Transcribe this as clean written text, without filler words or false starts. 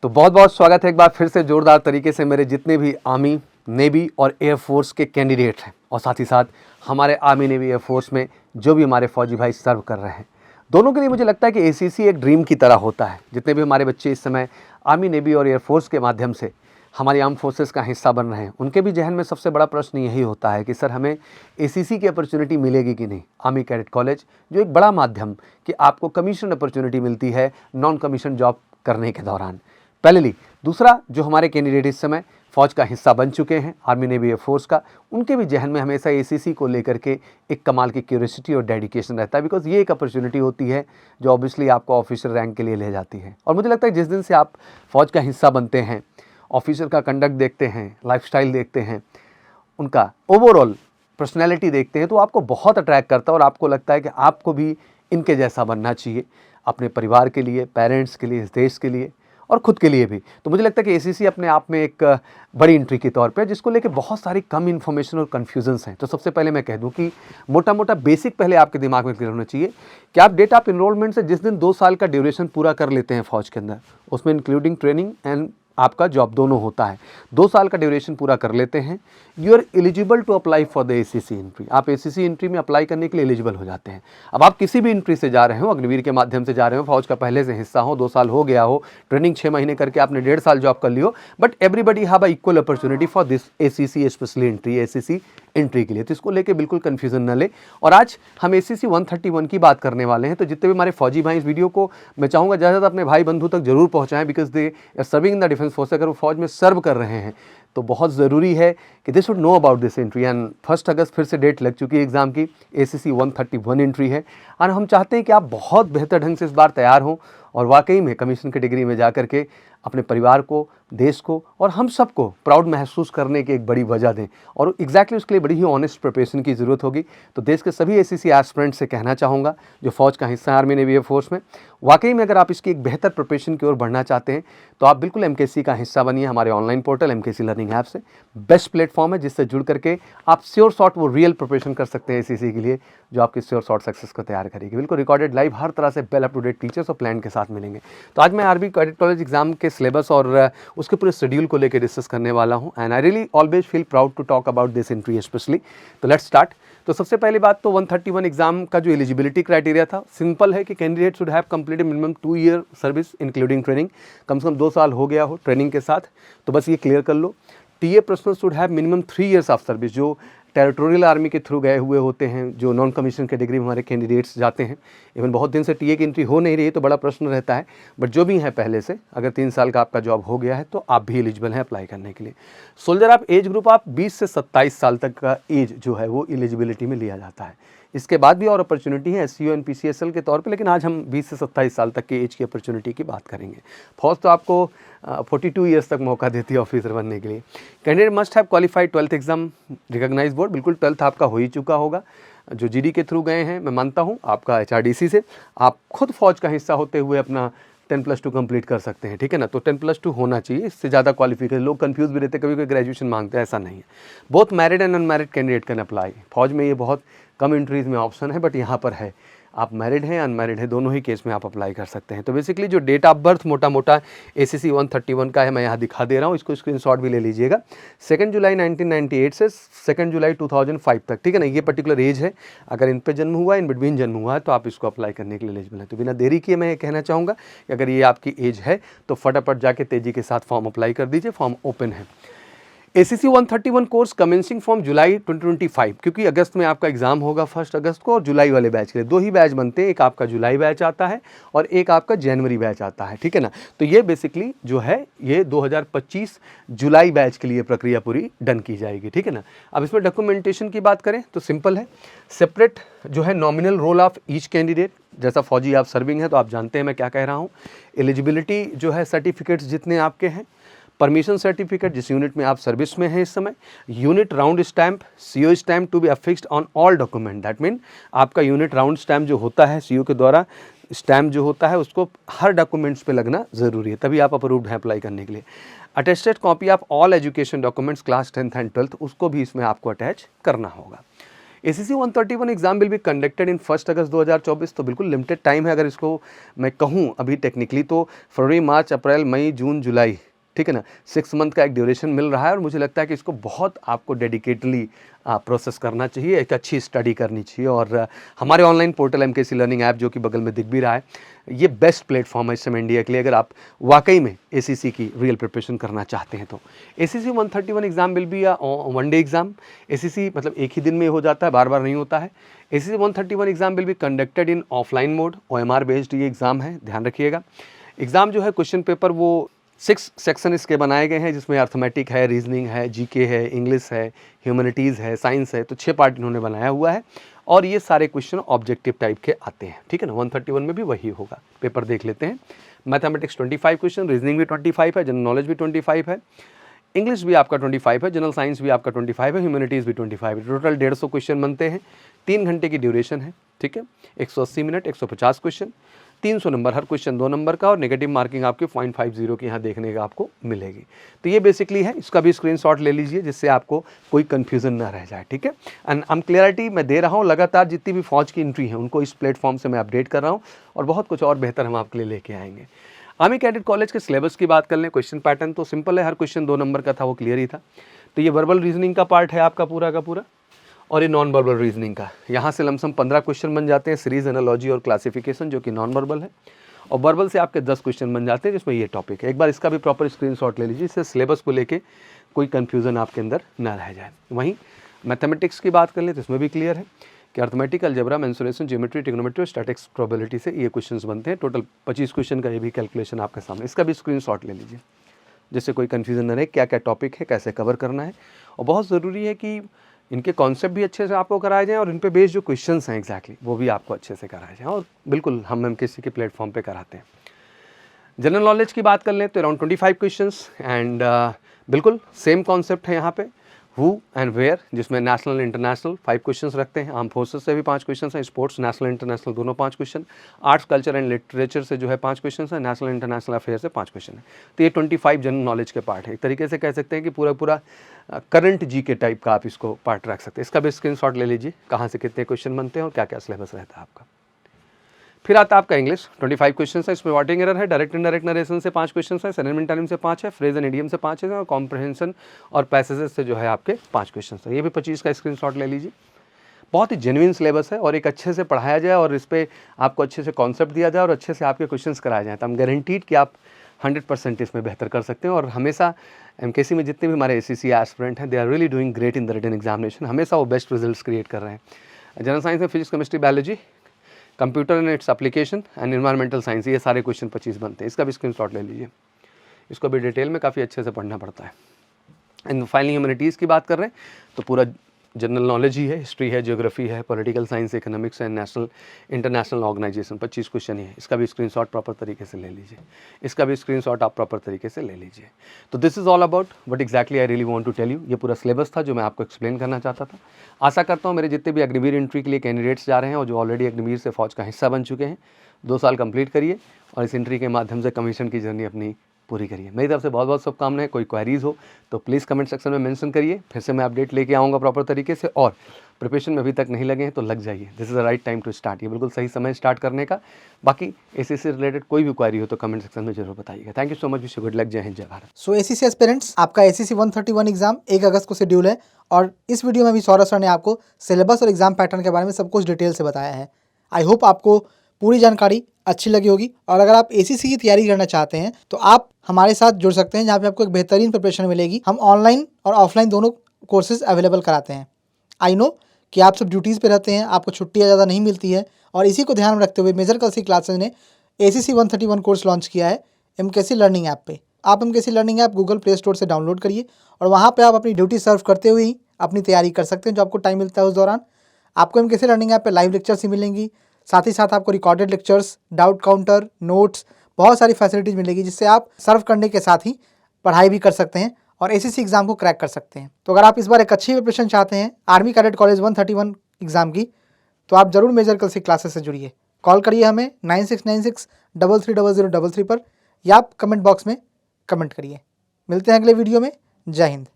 तो बहुत बहुत स्वागत है एक बार फिर से जोरदार तरीके से मेरे जितने भी आर्मी, नेवी और एयरफोर्स के कैंडिडेट हैं और साथ ही साथ हमारे आर्मी, नेवी, एयरफोर्स में जो भी हमारे फौजी भाई सर्व कर रहे हैं, दोनों के लिए मुझे लगता है कि एसीसी एक ड्रीम की तरह होता है। जितने भी हमारे बच्चे इस समय आर्मी, नेवी और एयरफोर्स के माध्यम से हमारी आर्म फोर्सेस का हिस्सा बन रहे हैं, उनके भी जहन में सबसे बड़ा प्रश्न यही होता है कि सर हमें एसीसी की अपॉर्चुनिटी मिलेगी कि नहीं। आर्मी कैडेट कॉलेज जो एक बड़ा माध्यम कि आपको कमीशन अपॉर्चुनिटी मिलती है नॉन कमीशन जॉब करने के दौरान, पहले। दूसरा, जो हमारे कैंडिडेट इस समय फौज का हिस्सा बन चुके हैं आर्मी, नेवी, एयरफोर्स का, उनके भी जहन में हमेशा एसीसी को लेकर के एक कमाल की क्यूरियोसिटी और डेडिकेशन रहता है, बिकॉज ये एक अपॉर्चुनिटी होती है जो ऑब्वियसली आपको ऑफिसर रैंक के लिए ले जाती है। और मुझे लगता है जिस दिन से आप फौज का हिस्सा बनते हैं, ऑफिसर का कंडक्ट देखते हैं, लाइफस्टाइल देखते हैं, उनका ओवरऑल पर्सनैलिटी देखते हैं, तो आपको बहुत अट्रैक्ट करता है और आपको लगता है कि आपको भी इनके जैसा बनना चाहिए, अपने परिवार के लिए, पेरेंट्स के लिए, इस देश के लिए और खुद के लिए भी। तो मुझे लगता है कि एसीसी अपने आप में एक बड़ी एंट्री के तौर पे, जिसको लेके बहुत सारी कम इन्फॉर्मेशन और कन्फ्यूजन्स हैं। तो सबसे पहले मैं कह दूं कि मोटा मोटा बेसिक पहले आपके दिमाग में क्लियर होना चाहिए कि आप डेट ऑफ इनरोलमेंट से जिस दिन 2 साल का ड्यूरेशन पूरा कर लेते हैं फौज के अंदर, उसमें इंक्लूडिंग ट्रेनिंग एंड आपका जॉब दोनों होता है, 2 साल का ड्यूरेशन पूरा कर लेते हैं, you are eligible to apply for the ACC entry. आप एसीसी एंट्री में अप्लाई करने के लिए एलिजिबल हो जाते हैं। अब आप किसी भी एंट्री से जा रहे हो, अग्निवीर के माध्यम से जा रहे हो, फौज का पहले से हिस्सा हो, 2 साल हो गया हो, ट्रेनिंग 6 महीने करके आपने 1.5 साल जॉब कर लियो, but everybody have a equal opportunity for this ACC specially entry, ACC entry के लिए। तो इसको लेके बिल्कुल कंफ्यूजन न ले। और आज हम एसीसी 131 की बात करने वाले हैं। तो जितने भी हमारे फौजी भाई इस वीडियो को मैं चाहूँगा ज़्यादा से ज़्यादा अपने भाई बंधु तक जरूर पहुँचाएं, because they are serving in the defence force. अगर वो फौज में सर्व कर रहे हैं तो बहुत ज़रूरी है कि they should know about this entry. And 1 अगस्त फिर से डेट लग चुकी है एग्ज़ाम की, एसीसी 131 एंट्री है। और हम चाहते हैं कि आप बहुत बेहतर ढंग से इस बार तैयार हों और वाकई में कमीशन कैटेगरी में जा करके अपने परिवार को, देश को और हम सबको प्राउड महसूस करने की एक बड़ी वजह दें। और एग्जैक्टली उसके लिए बड़ी ही ऑनेस्ट प्रिपरेशन की ज़रूरत होगी। तो देश के सभी एसीसी एस्पिरेंट से कहना चाहूँगा जो फौज का हिस्सा है आर्मी, नेवी, एयरफोर्स में, वाकई में अगर आप इसकी एक बेहतर प्रिपरेशन की ओर बढ़ना चाहते हैं तो आप बिल्कुल एमकेसी का हिस्सा बनिए। हमारे online portal MKC learning app से बेस्ट प्लेटफॉर्म है, जिससे जुड़ करके आप श्योर शॉट वो रियल प्रिपरेशन कर सकते हैं एसीसी के लिए, जो आपकी श्योर शॉट सक्सेस को तैयार करेगी। बिल्कुल रिकॉर्डेड लाइव हर तरह से well up to date teachers और प्लान के साथ मिलेंगे। तो आज मैं आर्मी कैडेट कॉलेज एग्जाम के सिलेबस और उसके पूरे शेड्यूल को लेकर डिस्कस करने वाला हूं। And I really always feel proud to talk about this entry specially. तो लेट्स स्टार्ट। तो सबसे पहली बात तो 131 एग्जाम का जो एलिजिबिलिटी क्राइटेरिया था, सिंपल है कि candidate should have completed minimum 2 year service including training. कम से कम 2 साल हो गया हो ट्रेनिंग के साथ, तो बस ये क्लियर कर लो। TA personnel should have minimum 3 years of service, जो टेरिटोरियल आर्मी के थ्रू गए हुए होते हैं, जो नॉन कमीशन कैटेगरी में हमारे कैंडिडेट्स जाते हैं। इवन बहुत दिन से टीए की एंट्री हो नहीं रही है तो बड़ा प्रश्न रहता है, बट जो भी है पहले से, अगर 3 साल का आपका जॉब हो गया है तो आप भी एलिजिबल हैं अप्लाई करने के लिए। सोल्जर आप एज ग्रुप आप 20 से 27 साल तक का एज जो है वो एलिजिबिलिटी में लिया जाता है। इसके बाद भी और अपॉर्चुनिटी है एससीओ एंड पीसीएसएल के तौर पे, लेकिन आज हम 20 से 27 साल तक के एज की अपॉर्चुनिटी की बात करेंगे। फौज तो आपको 42 ईयर्स तक मौका देती है ऑफिसर बनने के लिए। Candidate must have qualified 12th exam recognise board. बिल्कुल 12th आपका हो ही चुका होगा। जो जीडी के थ्रू गए हैं, मैं मानता हूँ आपका एचआरडीसी से, आप खुद फौज का हिस्सा होते हुए अपना 10+2 कंप्लीट कर सकते हैं, ठीक है ना। तो 10+2 होना चाहिए, इससे ज़्यादा क्वालिफिकेशन। लोग कंफ्यूज भी रहते हैं, कभी कोई ग्रेजुएशन मांगते हैं, ऐसा नहीं है। Both married and unmarried candidate can apply. फौज में ये बहुत कम एंट्रीज में ऑप्शन है, बट यहाँ पर है। आप मैरिड हैं, अनमैरिड हैं, दोनों ही केस में आप अप्लाई कर सकते हैं। तो बेसिकली जो डेट ऑफ बर्थ मोटा मोटा एसीसी 131 का है, मैं यहाँ दिखा दे रहा हूँ, इसको स्क्रीनशॉट भी ले लीजिएगा। 2 जुलाई 1998 से 2 जुलाई 2005 तक, ठीक है ना, ये पर्टिकुलर एज है। अगर इन पे जन्म हुआ, इन बिटवीन जन्म हुआ है, तो आप इसको अप्लाई करने के लिए एलिजिबल है। तो बिना देरी किए मैं ये कहना चाहूँगा कि अगर ये आपकी एज है तो फटाफट जाके तेज़ी के साथ फॉर्म अप्लाई कर दीजिए। फॉर्म ओपन है। एसीसी 131 कोर्स कमेंसिंग फ्रॉम जुलाई 2025, क्योंकि अगस्त में आपका एग्जाम होगा 1 अगस्त को, और जुलाई वाले बैच के लिए 2 ही बैच बनते हैं। एक आपका जुलाई बैच आता है और एक आपका जनवरी बैच आता है, ठीक है ना। तो ये बेसिकली जो है ये 2025 जुलाई बैच के लिए प्रक्रिया पूरी डन की जाएगी, ठीक है ना। अब इसमें डॉक्यूमेंटेशन की बात करें तो सिंपल है। सेपरेट जो है nominal roll of each candidate, जैसा फौजी आप सर्विंग है तो आप जानते हैं मैं क्या कह रहा हूँ। एलिजिबिलिटी जो है, सर्टिफिकेट्स जितने आपके हैं, परमिशन सर्टिफिकेट जिस यूनिट में आप सर्विस में हैं इस समय, unit round stamp, CO stamp to be affixed on all document. That mean आपका यूनिट राउंड स्टैंप जो होता है, सीओ के द्वारा स्टैंप जो होता है, उसको हर डॉक्यूमेंट्स पे लगना ज़रूरी है, तभी आप अप्रूव्ड हैं अप्लाई करने के लिए। Attested copy of all education documents class 10th and 12th, उसको भी इसमें आपको अटैच करना होगा। ACC 131 exam will be conducted in 1 अगस्त 2024, तो बिल्कुल लिमिटेड टाइम है। अगर इसको मैं कहूँ अभी टेक्निकली तो फरवरी, मार्च, अप्रैल, मई, जून, जुलाई, ठीक है ना, 6 मंथ का एक ड्यूरेशन मिल रहा है। और मुझे लगता है कि इसको बहुत आपको डेडिकेटली प्रोसेस करना चाहिए, एक अच्छी स्टडी करनी चाहिए। और हमारे online portal MKC learning app, जो कि बगल में दिख भी रहा है, ये बेस्ट प्लेटफॉर्म है इस समय इंडिया के लिए, अगर आप वाकई में ACC की रियल प्रिपरेशन करना चाहते हैं तो। ACC 131 exam will be one day exam. ACC मतलब एक ही दिन में हो जाता है, बार बार नहीं होता है। ACC 131 exam will be conducted in offline mode, OMR based ये एग्जाम है, ध्यान रखिएगा। एग्जाम जो है, क्वेश्चन पेपर वो 6 सेक्शन इसके बनाए गए हैं, जिसमें अर्थमेटिक है, रीजनिंग है, GK है, इंग्लिश है, ह्यूमैनिटीज़ है, साइंस है, तो 6 पार्ट इन्होंने बनाया हुआ है। और ये सारे क्वेश्चन ऑब्जेक्टिव टाइप के आते हैं, ठीक है ना। 131 में भी वही होगा। पेपर देख लेते हैं। मैथमेटिक्स 25 क्वेश्चन, रीजनिंग भी 25 है, जनरल नॉलेज भी 25 है, इंग्लिश भी आपका 25 है, जनरल साइंस भी आपका 25 है, ह्यूमैनिटीज़ भी 25 है। टोटल 150 क्वेश्चन बनते हैं, 3 घंटे की ड्यूरेशन है, ठीक है। 180 मिनट, 150 क्वेश्चन, 300 नंबर, हर क्वेश्चन 2 नंबर का, और नेगेटिव मार्किंग आपकी 0.50 की यहाँ देखने का आपको मिलेगी। तो ये बेसिकली है, इसका भी स्क्रीनशॉट ले लीजिए, जिससे आपको कोई कन्फ्यूजन ना रह जाए, ठीक है। एंड हम क्लियरिटी मैं दे रहा हूँ, लगातार जितनी भी फौज की एंट्री है उनको इस प्लेटफॉर्म से मैं अपडेट कर रहा हूँ, और बहुत कुछ और बेहतर हम आपके लिए लेके आएंगे। आर्मी कैडेट कॉलेज के सिलेबस की बात कर लें, क्वेश्चन पैटर्न तो सिंपल है, हर क्वेश्चन 2 नंबर का था, वो क्लियर ही था। तो ये वर्बल रीजनिंग का पार्ट है आपका पूरा का पूरा, और ये नॉन वर्बल रीजनिंग का। यहाँ से लमसम 15 क्वेश्चन बन जाते हैं, सीरीज, एनालॉजी और क्लासिफिकेशन, जो कि नॉन वर्बल है। और वर्बल से आपके 10 क्वेश्चन बन जाते हैं, जिसमें ये टॉपिक है। एक बार इसका भी प्रॉपर स्क्रीनशॉट ले लीजिए, इससे सिलेबस को लेके कोई कन्फ्यूज़न आपके अंदर ना रह जाए। वहीं मैथमेटिक्स की बात कर लें तो इसमें भी क्लियर है कि arithmetic, algebra, mensuration, geometry, trigonometry और स्टैटिक्स प्रोबेबिलिटी से ये क्वेश्चंस बनते हैं। टोटल 25 क्वेश्चन का ये भी कैलकुलेशन आपके सामने, इसका भी स्क्रीनशॉट ले लीजिए, जिससे कोई कन्फ्यूजन न रहे क्या क्या टॉपिक है, कैसे कवर करना है। और बहुत ज़रूरी है कि इनके कॉन्सेप्ट भी अच्छे से आपको कराए जाएँ, और इन पे बेस्ड जो क्वेश्चंस हैं एग्जैक्टली वो भी आपको अच्छे से कराए जाएँ, और बिल्कुल हम MKC के प्लेटफॉर्म पे कराते हैं। जनरल नॉलेज की बात कर लें तो अराउंड 25 क्वेश्चंस, एंड बिल्कुल सेम कॉन्सेप्ट है यहाँ पे, हु एंड वेयर, जिसमें नेशनल इंटरनेशनल 5 क्वेश्चंस रखते हैं। आर्म फोर्सेस से भी 5 क्वेश्चंस हैं, स्पोर्ट्स, नेशनल इंटरनेशनल दोनों 5 question, arts, culture and literature से जो है 5 क्वेश्चन है, नेशनल इंटरनेशनल अफेयर से 5 क्वेश्चन है। तो ये 25 जनरल नॉलेज के पार्ट है। एक तरीके से कह सकते हैं कि पूरा करंट GK टाइप का आप इसको पार्ट रख सकते हैं। इसका भी स्क्रीनशॉट ले लीजिए, कहाँ से कितने क्वेश्चन बनते हैं और क्या क्या सिलेबस रहता है आपका। फिर आता है आपका इंग्लिश, 25 क्वेश्चन है, इसमें वर्डिंग एरर है, डायरेक्ट इनडायरेक्ट नरेशन से 5 क्वेश्चन है, सिनोनिम एंटोनिम से 5 है, फ्रेज एंड इडियम से 5 है, और कॉम्प्रहेंशन और पैसेजेस से जो है आपके 5 क्वेश्चन है। ये भी 25 का स्क्रीनशॉट ले लीजिए। बहुत ही जेन्युइन सिलेबस है, और एक अच्छे से पढ़ाया जाए, और इस पर आपको अच्छे से कॉन्सेप्ट दिया जाए, और अच्छे से आपके क्वेश्चन कराए जाए, तो हम गारंटीड कि आप 100% इसमें बेहतर कर सकते हैं। और हमेशा MKC में जितने भी हमारे ACC एस्पिरेंट हैं, they are really doing great in the written examination, हमेशा वो बेस्ट रिजल्ट्स क्रिएट कर रहे हैं। जनरल साइंस में physics, chemistry, biology, computer and its application and environmental science, ये सारे क्वेश्चन 25 बनते हैं। इसका भी स्क्रीनशॉट ले लीजिए, इसको भी डिटेल में काफ़ी अच्छे से पढ़ना पड़ता है। एंड फाइनली ह्यूमैनिटीज़ की बात कर रहे हैं तो पूरा जनरल नॉलेज ही है, हिस्ट्री है, ज्योग्राफी है, political science, economics and national international organisation, 25 question ही है। इसका भी स्क्रीनशॉट प्रॉपर तरीके से ले लीजिए, इसका भी स्क्रीनशॉट आप प्रॉपर तरीके से ले लीजिए। तो this is all about what exactly I really want to tell you. ये पूरा सिलेबस था जो मैं आपको एक्सप्लेन करना चाहता था। आशा करता हूँ मेरे जितने भी अग्निवीर एंट्री के लिए कैंडिडेट्स जा रहे हैं, और जो ऑलरेडी अग्निवीर से फौज का हिस्सा बन चुके हैं, 2 साल कंप्लीट करिए, और इस एंट्री के माध्यम से कमीशन की जर्नी अपनी पूरी करिए। मेरी तरफ से बहुत बहुत शुभकामनाएं। कोई क्वेरीज हो तो प्लीज़ कमेंट सेक्शन में मेंशन करिए, फिर से मैं अपडेट लेके आऊँगा प्रॉपर तरीके से। और प्रिपरेशन में अभी तक नहीं लगे हैं तो लग जाइए, this is the right time to start. ये बिल्कुल सही समय स्टार्ट करने का। बाकी ACC से रिलेटेड कोई भी क्वेरी हो तो कमेंट सेक्शन में जरूर बताइएगा। Thank you so much, wish you good luck, जय हिंद, जय भारत। सो ACC एस्पिरेंट्स, आपका ACC 131 एग्जाम 1 अगस्त को शेड्यूल है, और इस वीडियो में भी सौरभ सर ने आपको सिलेबस और एग्जाम पैटर्न के बारे में सब कुछ डिटेल से बताया है। आई होप आपको पूरी जानकारी अच्छी लगी होगी, और अगर आप ACC की तैयारी करना चाहते हैं तो आप हमारे साथ जुड़ सकते हैं, जहाँ पे आपको एक बेहतरीन प्रिपरेशन मिलेगी। हम ऑनलाइन और ऑफलाइन दोनों कोर्सेज अवेलेबल कराते हैं। आई नो कि आप सब ड्यूटीज़ पे रहते हैं, आपको छुट्टियाँ ज़्यादा नहीं मिलती है, और इसी को ध्यान में रखते हुए मेजर कलसी क्लासेज ने ACC 131 कोर्स लॉन्च किया है MKC लर्निंग ऐप पे। आप MKC learning app Google play store से डाउनलोड करिए, और वहाँ पे आप अपनी ड्यूटी सर्व करते हुए ही अपनी तैयारी कर सकते हैं। जो आपको टाइम मिलता है उस दौरान आपको MKC लर्निंग ऐप पे लाइव लेक्चर्स ही मिलेंगी, साथ ही साथ आपको recorded lectures, doubt counter, notes, बहुत सारी फैसिलिटीज़ मिलेगी, जिससे आप सर्व करने के साथ ही पढ़ाई भी कर सकते हैं और ACC एग्जाम को क्रैक कर सकते हैं। तो अगर आप इस बार एक अच्छी प्रिपरेशन चाहते हैं आर्मी कैडेट कॉलेज 131 एग्जाम की, तो आप जरूर मेजर कलसी क्लासेस से जुड़िए। कॉल करिए हमें 9696 330033 पर, या आप कमेंट बॉक्स में कमेंट करिए। मिलते हैं अगले वीडियो में। जय हिंद।